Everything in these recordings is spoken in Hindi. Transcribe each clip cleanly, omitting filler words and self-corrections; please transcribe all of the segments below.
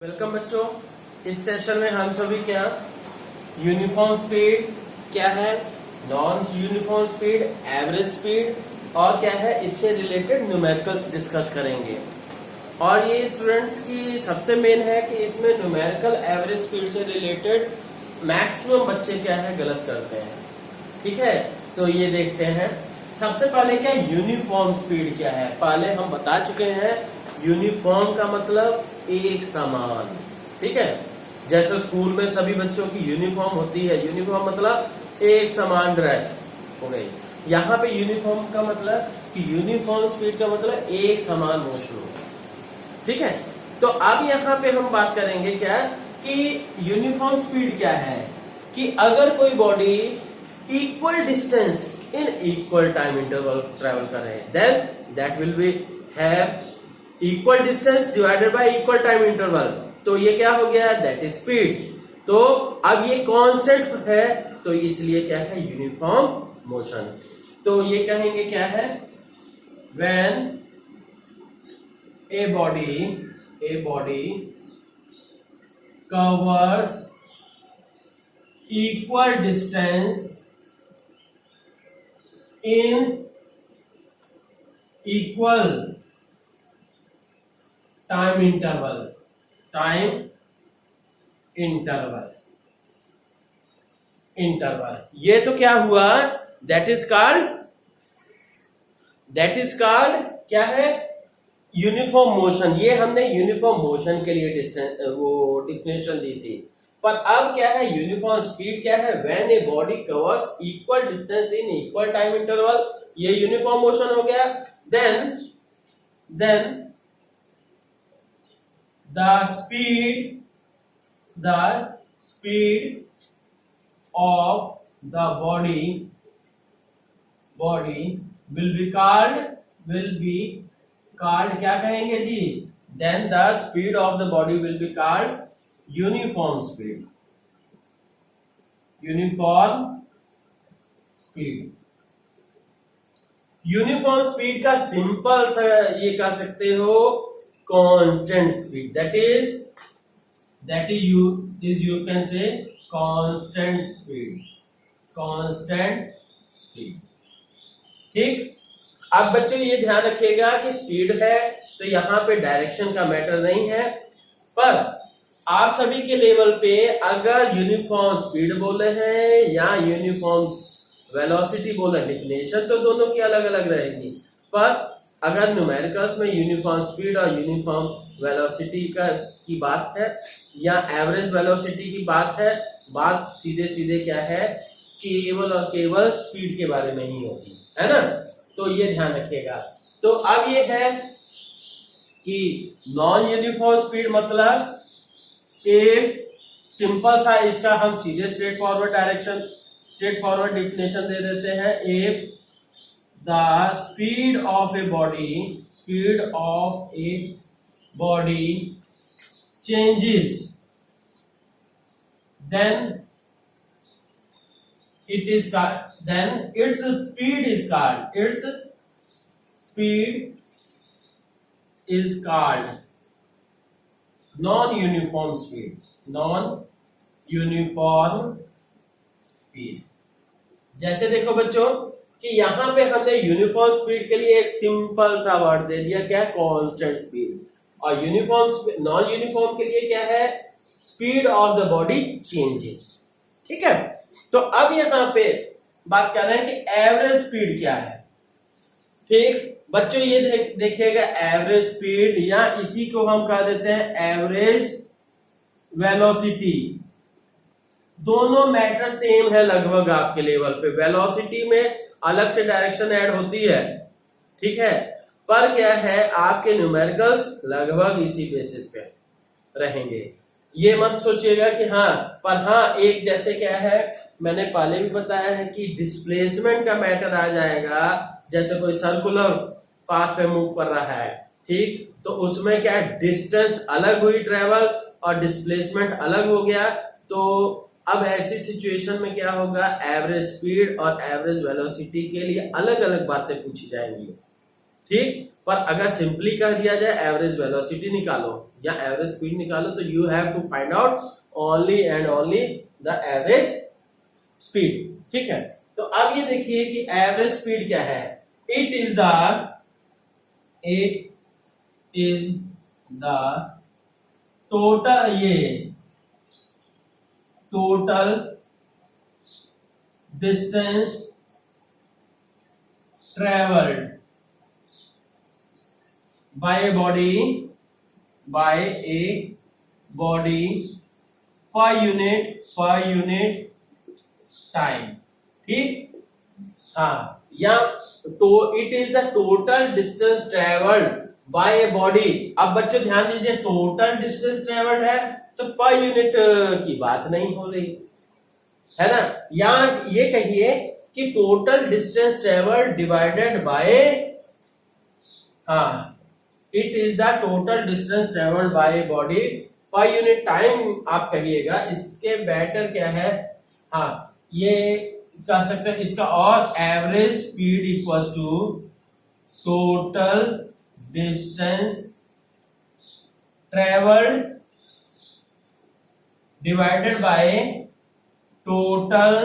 वेलकम बच्चों। इस सेशन में हम सभी क्या यूनिफॉर्म स्पीड क्या है, non uniform speed, average speed और क्या है इससे रिलेटेड न्यूमेरिकल्स डिस्कस करेंगे। और ये स्टूडेंट्स की सबसे मेन है कि इसमें न्यूमेरिकल एवरेज स्पीड से रिलेटेड मैक्सिमम बच्चे क्या है गलत करते हैं। ठीक है, तो ये देखते हैं। सबसे पहले क्या यूनिफॉर्म स्पीड क्या है, पहले हम बता चुके हैं। यूनिफॉर्म का मतलब एक समान। ठीक है, जैसे स्कूल में सभी बच्चों की यूनिफॉर्म होती है, यूनिफॉर्म मतलब एक समान ड्रेस हो गई। यहाँ पे यूनिफॉर्म का मतलब कि यूनिफॉर्म स्पीड का मतलब एक समान मोशन हो। ठीक है, तो अब यहाँ पे हम बात करेंगे क्या कि यूनिफॉर्म स्पीड क्या है कि अगर कोई body equal distance in equal time interval travel कर रहे हैं, then that will be have equal distance divided by equal time interval. तो ये क्या हो गया, दैट इज स्पीड। तो अब ये कांस्टेंट है तो इसलिए क्या है यूनिफॉर्म मोशन। तो ये कहेंगे क्या है, when a body covers equal distance in equal time interval ये तो क्या हुआ, दैट इज कॉल्ड क्या है यूनिफॉर्म मोशन। ये हमने यूनिफॉर्म मोशन के लिए डिफिनेशन दी थी। पर अब क्या है यूनिफॉर्म स्पीड क्या है, when a body covers equal distance in equal time interval, ये यूनिफॉर्म मोशन हो गया। Then the speed of the body will be called क्या कहेंगे जी, then the speed of the body will be called uniform speed। Uniform speed का सिंपल सा ये कह सकते हो constant speed, that is you can say constant speed. ठीक, अब बच्चों ये ध्यान रखिएगा कि स्पीड है तो यहाँ पे डायरेक्शन का मैटर नहीं है। पर आप सभी के लेवल पे अगर यूनिफॉर्म स्पीड बोले हैं या यूनिफॉर्म वेलोसिटी बोले, डेफिनेशन तो दोनों की अलग अलग रहेगी। पर अगर न्यूमेरिकल्स में यूनिफॉर्म स्पीड और यूनिफॉर्म वेलोसिटी की बात है या एवरेज वेलोसिटी की बात है, बात सीधे क्या है केवल और केवल स्पीड के बारे में ही होगी, है ना। तो ये ध्यान रखिएगा। तो अब ये है कि नॉन यूनिफॉर्म स्पीड मतलब एक सिंपल सा इसका हम सीधे स्ट्रेट फॉरवर्ड डिफिनेशन दे देते हैं। If the speed of a body changes, then its speed is called non-uniform speed। जैसे देखो बच्चों कि यहाँ पे हमने यूनिफॉर्म स्पीड के लिए एक सिंपल सा वर्ड दे दिया, क्या कांस्टेंट स्पीड। और नॉन यूनिफॉर्म के लिए क्या है, speed of the body changes. ठीक है, तो अब यहाँ पे बात कर रहे हैं कि एवरेज स्पीड क्या है। ठीक बच्चों, ये देखिएगा एवरेज स्पीड या इसी को हम कह देते हैं एवरेज वेलोसिटी। दोनों मैटर सेम है लगभग आपके लेवल पे। वेलोसिटी में अलग से डायरेक्शन ऐड होती है, ठीक है, पर क्या है आपके न्यूमेरिकल्स लगभग इसी बेसिस पे रहेंगे। ये मत सोचिएगा कि हाँ, पर हाँ एक जैसे क्या है मैंने पहले भी बताया है कि डिस्प्लेसमेंट का मैटर आ जाएगा। जैसे कोई सर्कुलर पाथ पे मूव कर रहा है, ठीक, तो उसमें क्या डिस्टेंस अलग हुई ट्रेवल और डिस्प्लेसमेंट अलग हो गया। तो अब ऐसी सिचुएशन में क्या होगा, एवरेज स्पीड और एवरेज वेलोसिटी के लिए अलग अलग बातें पूछी जाएंगी। ठीक। पर अगर सिंपली कह दिया जाए एवरेज वेलोसिटी निकालो या एवरेज स्पीड निकालो, तो you have to find out only and only the average speed. ठीक है, तो अब ये देखिए कि एवरेज स्पीड क्या है। It is the total distance travelled by a body per unit time। ठीक, हाँ, या तो it is the total distance travelled by a body. अब बच्चों ध्यान दीजिए, टोटल डिस्टेंस ट्रेवल्ड है तो पर यूनिट की बात नहीं हो रही है ना। या ये कहिए कि total distance travelled divided bye, हाँ, it is the total distance travelled by body per unit time आप कहिएगा। इसके बेटर क्या है, हाँ, ये कह सकते हैं इसका, और average speed equals to total distance travelled divided by total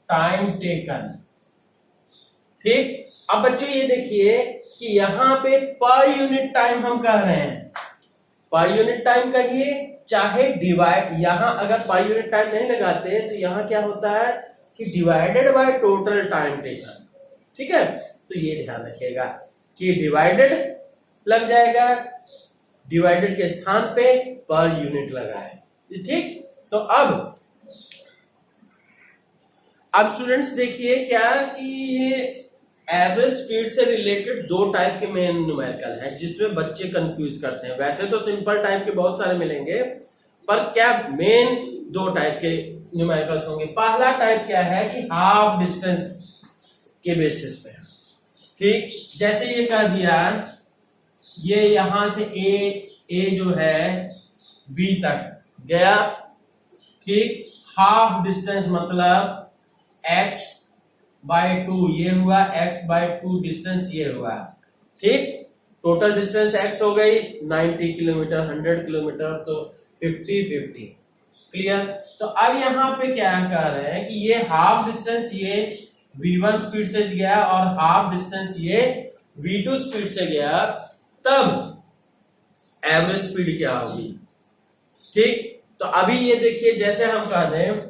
time taken. ठीक, अब बच्चों ये देखिए कि यहाँ पे पर यूनिट टाइम हम कह रहे हैं, पर यूनिट टाइम कहिए चाहे डिवाइड, यहाँ अगर पर यूनिट टाइम नहीं लगाते तो यहाँ क्या होता है कि divided by total time taken. ठीक है, तो ये ध्यान रखिएगा कि डिवाइडेड लग जाएगा, डिवाइडेड के स्थान पे पर यूनिट लगा है। ठीक, तो अब स्टूडेंट्स देखिए क्या कि ये एवरेज स्पीड से रिलेटेड दो टाइप के मेन न्यूमेरिकल हैं जिसमें बच्चे कंफ्यूज करते हैं। वैसे तो सिंपल टाइप के बहुत सारे मिलेंगे, पर क्या मेन दो टाइप के न्यूमेरिकल्स होंगे। पहला टाइप क्या है कि हाफ डिस्टेंस के बेसिस पे। ठीक, जैसे ये कह दिया ये यहां से ए जो है बी तक गया। ठीक, हाफ डिस्टेंस मतलब x बाय 2 ये हुआ, x बाय 2 डिस्टेंस ये हुआ। ठीक, टोटल डिस्टेंस x हो गई 90 किलोमीटर, 100 किलोमीटर, तो 50-50। क्लियर। तो अब यहाँ पे क्या कर रहे हैं कि ये हाफ डिस्टेंस ये v1 स्पीड से गया और हाफ डिस्टेंस ये v2 स्पीड से गया, तब एवरेज स्पीड क्या होगी। ठीक, तो अभी ये देखिए जैसे हम कह दें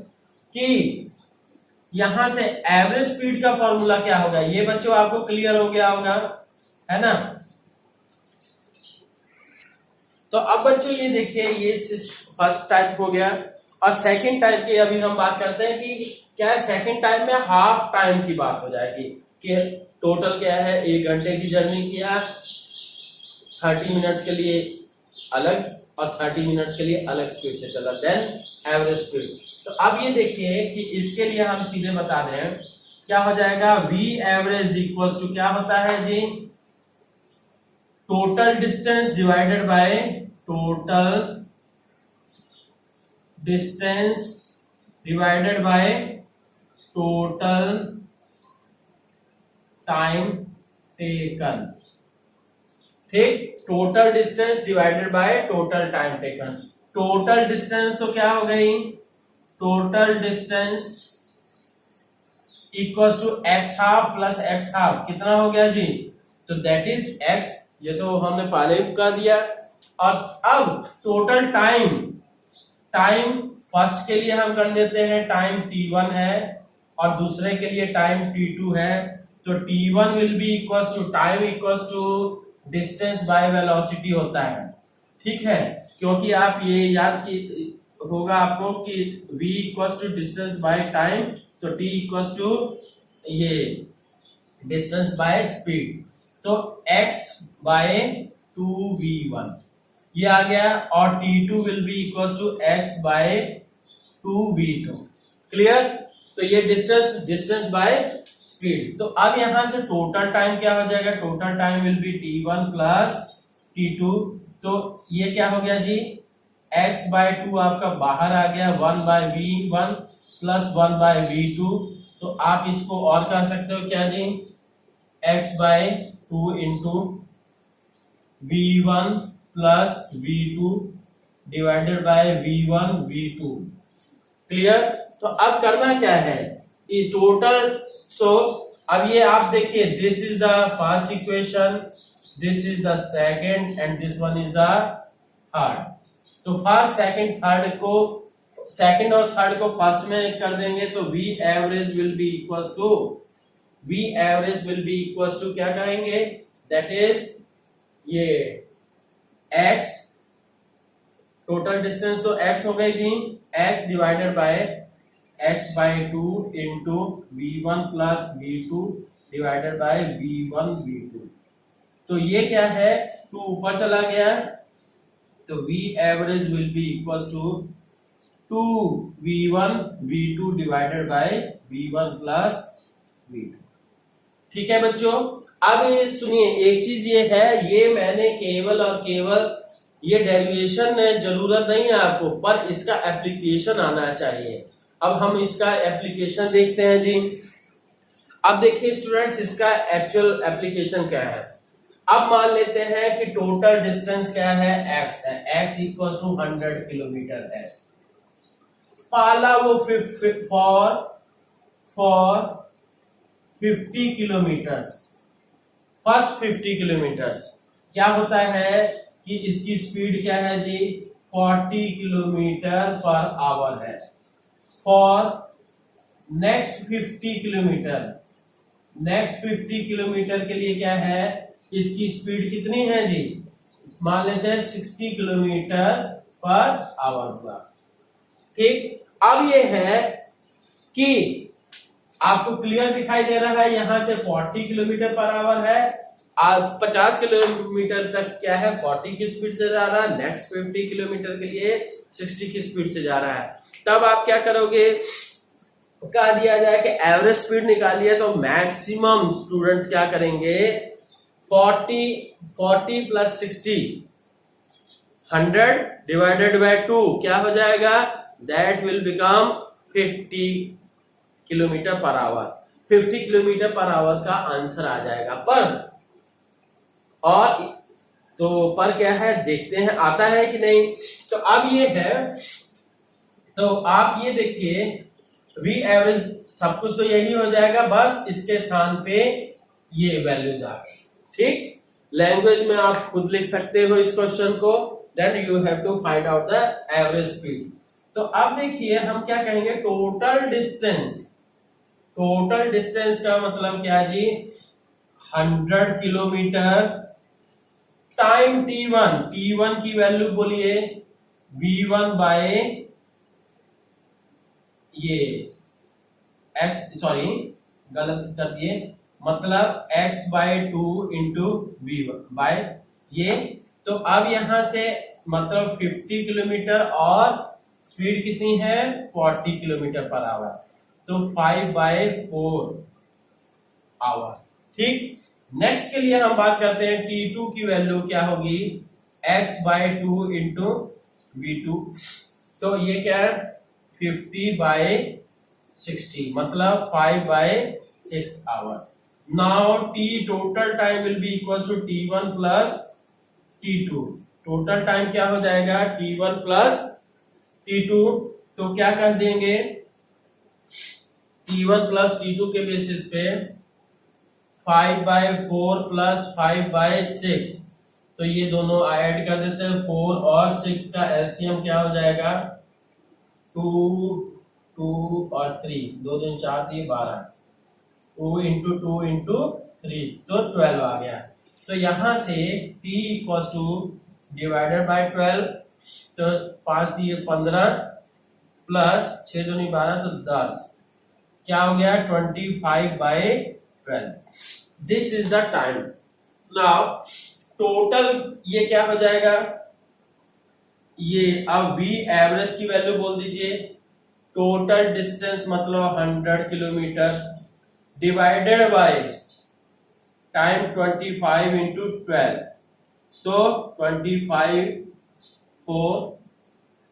कि यहां से एवरेज स्पीड का फॉर्मूला क्या होगा, ये बच्चों आपको क्लियर हो गया होगा, है ना। तो अब बच्चों ये देखिए ये फर्स्ट टाइप हो गया, और सेकंड टाइप की अभी हम बात करते हैं कि क्या है। सेकंड टाइप में हाफ टाइम की बात हो जाएगी कि टोटल क्या है, 1 घंटे की जर्नी किया, 30 मिनट्स के लिए अलग और 30 मिनट्स के लिए अलग स्पीड से चला, देन एवरेज स्पीड। तो अब ये देखिए कि इसके लिए हम सीधे बता दें क्या हो जाएगा, v एवरेज इक्वल्स टू क्या होता है जी, total distance divided by total distance divided by total time taken. ठीक, total distance divided by total time taken. Total distance तो क्या हो गई, total distance equals to x half plus x half, कितना हो गया जी, तो दैट इज x, ये तो हमने पहले ही कर दिया। और अब टोटल टाइम फर्स्ट के लिए हम कर देते हैं टाइम t1 है और दूसरे के लिए टाइम t2 है, तो t1 will be equals to time equals to distance by velocity होता है। ठीक है, क्योंकि आप ये याद की होगा आपको कि v equals to distance by time, तो t इक्वल्स टू ये डिस्टेंस बाय स्पीड, तो x बाय 2v1 ये आ गया, और t2 will be equals to x by 2v2। Clear. तो ये डिस्टेंस बाय स्पीड। तो अब यहां से टोटल टाइम क्या हो जाएगा, total time will B t1 plus t2, तो ये क्या हो गया जी, x बाय 2 आपका बाहर आ गया, 1 bye v1 plus 1 bye v2, तो आप इसको और कह सकते हो क्या जी, x by 2 into v1 plus v2 divided by v1 v2। Clear? तो अब करना क्या है, इस टोटल, सो अब ये आप देखिए, this is the first equation, this is the second and this one is the third. तो फर्स्ट सेकंड थर्ड को, सेकंड और थर्ड को फर्स्ट में कर देंगे तो v average will be equal to, v average will be equal to क्या कहेंगे, दैट इज ये x, टोटल डिस्टेंस तो x हो गई जी, x divided by x by 2 into v1 plus v2 divided by v1 v2। तो ये क्या है, 2 ऊपर चला गया, तो v average will be equal to 2v1 v2 divided by v1 plus v2। ठीक है बच्चों? अब ये सुनिए, एक चीज ये है, ये मैंने केवल और केवल ये डेरिवेशन है, जरूरत नहीं है आपको, पर इसका एप्लीकेशन आना चाहिए। अब हम इसका एप्लीकेशन देखते हैं जी। अब देखिए स्टूडेंट्स, इसका एक्चुअल एप्लीकेशन क्या है। अब मान लेते हैं कि टोटल डिस्टेंस क्या है, x है, x इक्वल टू 100 किलोमीटर है। पहला वो फॉर 50 किलोमीटर्स, फर्स्ट 50 किलोमीटर्स क्या होता है कि इसकी स्पीड क्या है जी, 40 किलोमीटर पर आवर है। For next 50 kilometre, next 50 kilometre के लिए क्या है, इसकी स्पीड कितनी है जी, मान लेते हैं 60 किलोमीटर पर आवर हुआ। ठीक, अब ये है कि आपको क्लियर दिखाई दे रहा है, यहां से 40 किलोमीटर पर आवर है, आज 50 किलोमीटर तक क्या है 40 की स्पीड से जा रहा है, नेक्स्ट 50 किलोमीटर के लिए 60 की स्पीड से जा रहा है। तब आप क्या करोगे, कह दिया जाए कि एवरेज स्पीड निकालिए, तो मैक्सिमम स्टूडेंट्स क्या करेंगे, 40 प्लस 60, 100 डिवाइडेड बाय 2 क्या हो जाएगा, that will become 50 kilometre per our. 50 kilometre per our का आंसर आ जाएगा। पर क्या है, देखते हैं आता है कि नहीं। तो अब ये है, तो आप ये देखिए, v एवरेज सब कुछ तो यही हो जाएगा, बस इसके स्थान पे ये वैल्यूज आ गई। ठीक, लैंग्वेज में आप खुद लिख सकते हो इस क्वेश्चन को, then you have to find out the average speed. तो अब देखिए हम क्या कहेंगे, टोटल डिस्टेंस। टोटल डिस्टेंस का मतलब क्या जी, 100 किलोमीटर टाइम t1, t1 की वैल्यू बोलिए v1 बाय ये x, सॉरी गलत कर दिए, मतलब x by 2 into v1 bye ये। तो अब यहां से मतलब 50 किलोमीटर और स्पीड कितनी है 40 किलोमीटर पर आवर, तो 5 बाय 4 आवर। ठीक, नेक्स्ट के लिए हम बात करते हैं t2 की वैल्यू क्या होगी, x बाय 2 इंटू v2। तो ये क्या है 50 बाय 60, मतलब 5 by 6 hour. Now t total time will be equal to t1 plus t2। Total time क्या हो जाएगा, t1 प्लस t2। तो क्या कर देंगे, t1 प्लस t2 के बेसिस पे 5 बाय 4 प्लस 5 बाय 6, तो ये दोनों ऐड कर देते हैं, 4 और 6 का एलसीएम क्या हो जाएगा, 2 और 3, 2 दूनी 4 3 12, 2 इंटू 2 इंटू 3, तो 12 आ गया। तो यहां से t equal two divided by 12, तो 5 दिए 15 प्लस 6 दूनी 12, तो 10, क्या हो गया 25 by 12। This is the time. Now total ये क्या हो जाएगा, ये अब v एवरेज की वैल्यू बोल दीजिए, टोटल डिस्टेंस मतलब 100 kilometre divided by time 25 into 12, तो 25 4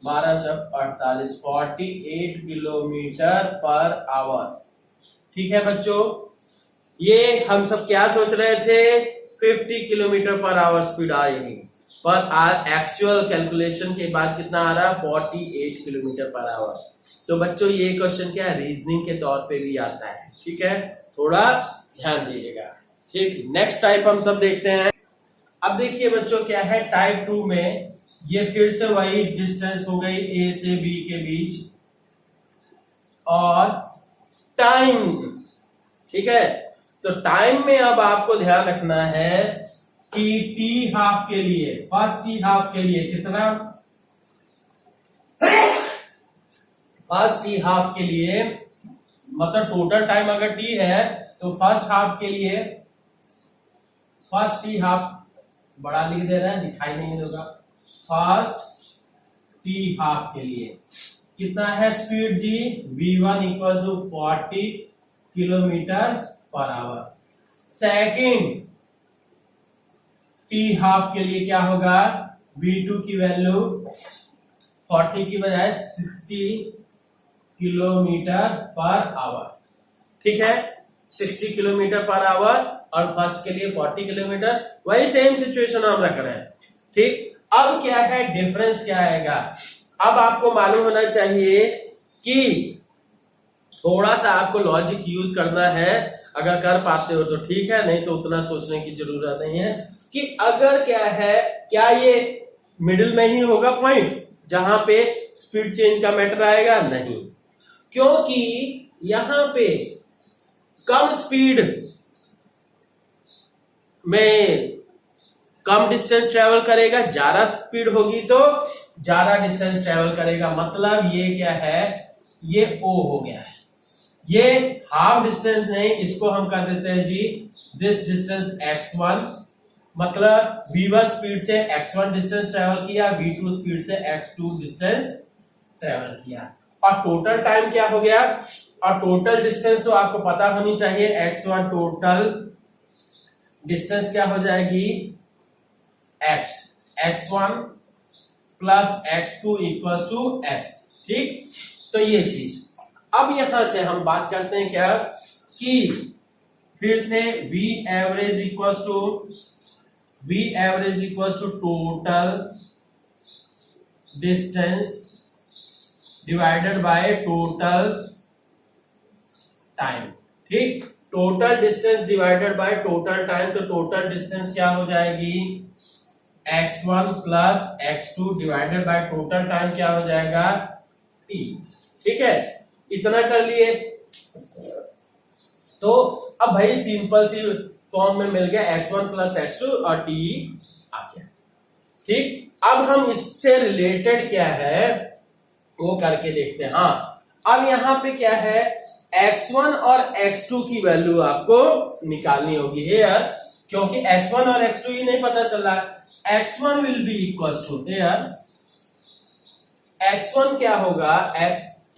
12 जब 48, 48 किलोमीटर पर आवर। ठीक है बच्चों, ये हम सब क्या सोच रहे थे, 50 किलोमीटर पर आवर स्पीड आएगी, पर एक्चुअल कैलकुलेशन के बाद कितना आ रहा है, 48 किलोमीटर पर आवर। तो बच्चों ये क्वेश्चन क्या है, रीजनिंग के तौर पे भी आता है, ठीक है, थोड़ा ध्यान दीजिएगा। ठीक, नेक्स्ट टाइप हम सब देखते हैं। अब देखिए बच्चों क्या है, टाइप 2 में ये फिर से वही डिस्टेंस हो गई ए से बी के बीच और टाइम, ठीक है। तो टाइम में अब आपको ध्यान रखना है कि टी हाफ के लिए, फर्स्ट टी हाफ के लिए कितना, फर्स्ट टी हाफ के लिए मतलब टोटल टाइम अगर टी है तो फर्स्ट हाफ के लिए, फर्स्ट टी हाफ बड़ा लिख दे रहा है, दिखाई नहीं देगा, फर्स्ट टी हाफ के लिए कितना है स्पीड जी, v1 equal to 40 kilometre per hour. Second t half के लिए क्या होगा, v2 की वैल्यू 40 की बजाय 60 किलोमीटर पर आवर, ठीक है, 60 किलोमीटर पर आवर, और फर्स्ट के लिए 40 किलोमीटर, वही सेम सिचुएशन हम रख रहे हैं। ठीक, अब क्या है डिफरेंस क्या आएगा, अब आपको मालूम होना चाहिए कि थोड़ा सा आपको लॉजिक यूज करना है, अगर कर पाते हो तो ठीक है, नहीं तो उतना सोचने की जरूरत नहीं है कि अगर क्या है, क्या ये मिडिल में ही होगा पॉइंट जहां पे स्पीड चेंज का मैटर आएगा, नहीं, क्योंकि यहां पे कम स्पीड में कम डिस्टेंस ट्रेवल करेगा, ज्यादा स्पीड होगी तो ज्यादा डिस्टेंस ट्रेवल करेगा, मतलब ये क्या है, ये O हो गया है, ये हाफ डिस्टेंस नहीं, इसको हम कर देते हैं जी दिस डिस्टेंस x1, मतलब v1 स्पीड से x1 डिस्टेंस ट्रेवल किया, v2 स्पीड से x2 डिस्टेंस ट्रेवल किया, और टोटल टाइम क्या हो गया, और टोटल डिस्टेंस तो आपको पता होनी चाहिए, x1 टोटल डिस्टेंस क्या हो जाएगी, x1 plus x2 equal to x, ठीक। तो ये चीज, अब यहां से हम बात करते हैं क्या कि फिर से v average equal to total distance divided by total time, ठीक, total distance divided by total time, तो टोटल डिस्टेंस क्या हो जाएगी, x1 plus x2 divided by total time क्या हो जाएगा, t, ठीक है, इतना कर लिए। तो अब भाई सिंपल सी फॉर्म में मिल गया, x1 प्लस x2 और t आ गया, ठीक। अब हम इससे रिलेटेड क्या है वो करके देखते हैं। हाँ, अब यहाँ पे क्या है, x1 और x2 की वैल्यू आपको निकालनी होगी यार, क्योंकि x1 और x2 ही नहीं पता चला, x1 will be equal to here, x1 क्या होगा,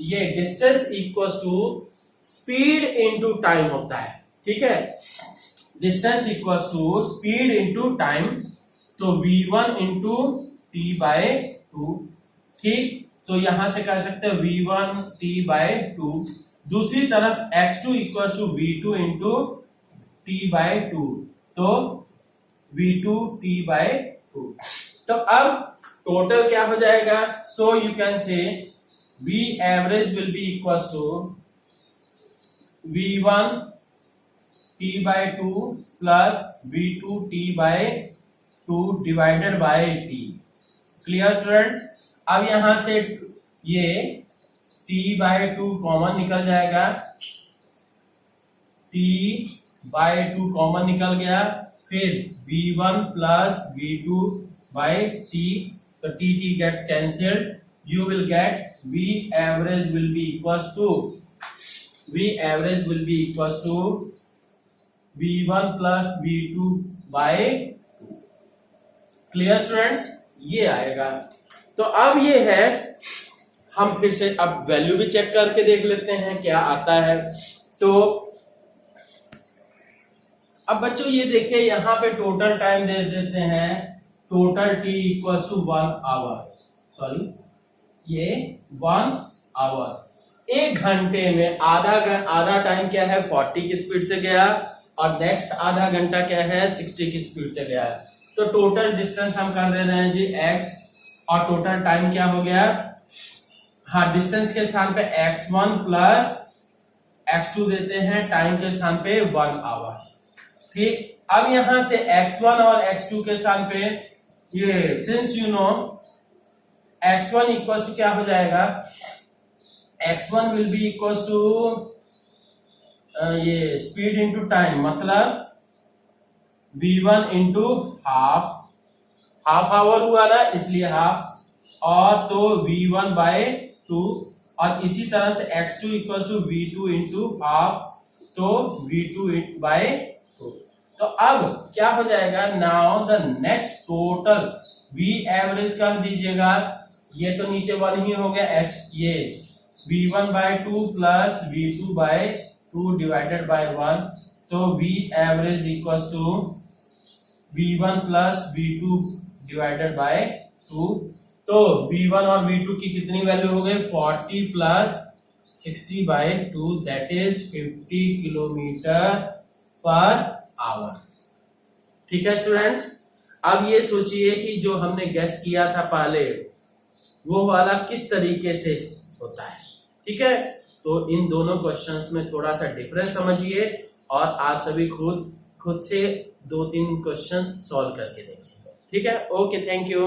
ये distance equal to speed into time होता है, ठीक है, distance equal to speed into time, तो v1 इंटू टी बाय 2, ठीक, तो यहां से कर सकते हैं v1 t बाय 2, दूसरी तरफ x2 equal to v2 into t by 2, तो v2 t बाय 2, तो अब टोटल क्या हो जाएगा, so you can say v average will be equal to v1 t by 2 plus v2 t by 2 divided by t, clear students. अब यहां से ये t बाय 2 कॉमन निकल जाएगा, t बाय 2 कॉमन निकल गया, फिर v1 plus v2 by t, तो t gets cancelled, you will get v average will be equals to v1 plus v2 by 2, clear students, ये आएगा। तो अब ये है, हम फिर से अब वैल्यू भी चेक करके देख लेते हैं क्या आता है। तो अब बच्चों ये देखिए, यहां पे टोटल टाइम दे देते हैं, total t equal to 1 hour, sorry ये 1 आवर, एक घंटे में आधा टाइम क्या है 40 की स्पीड से गया, और नेक्स्ट आधा घंटा क्या है 60 की स्पीड से गया है। तो टोटल डिस्टेंस हम कर दे रहे हैं जी x और टोटल टाइम क्या हो गया, हाँ डिस्टेंस के स्थान पे x1 प्लस x2 देते हैं, टाइम के स्थान पे 1 आवर। ठीक, अब यहां से x1 और x2 के स्थान पे ये since you know x1 equal to क्या हो जाएगा, x1 will be equal to ये स्पीड इंटू टाइम, मतलब v1 इंटू हाफ आवर हुआ ना इसलिए हाफ, और तो v1 बाय 2, और इसी तरह से x2 equal to v2 into half, तो v2 बाय 2। तो अब क्या हो जाएगा, now the next total v average कर दीजिएगा, ये तो नीचे 1 ही हो गया, x ये v1 by 2 plus v2 by 2 divided by 1, तो v average equal to v1 plus v2 divided by 2। तो v1 और v2 की कितनी वैल्यू हो गई, 40 plus 60 by 2, that is 50 kilometre per hour. ठीक है स्टूडेंट्स, अब ये सोचिए कि जो हमने गेस किया था पहले वो वाला किस तरीके से होता है। ठीक है, तो इन दोनों क्वेश्चंस में थोड़ा सा डिफरेंस समझिए और आप सभी खुद से 2-3 क्वेश्चंस सॉल्व करके देखिए। ठीक है, ओके, थैंक यू।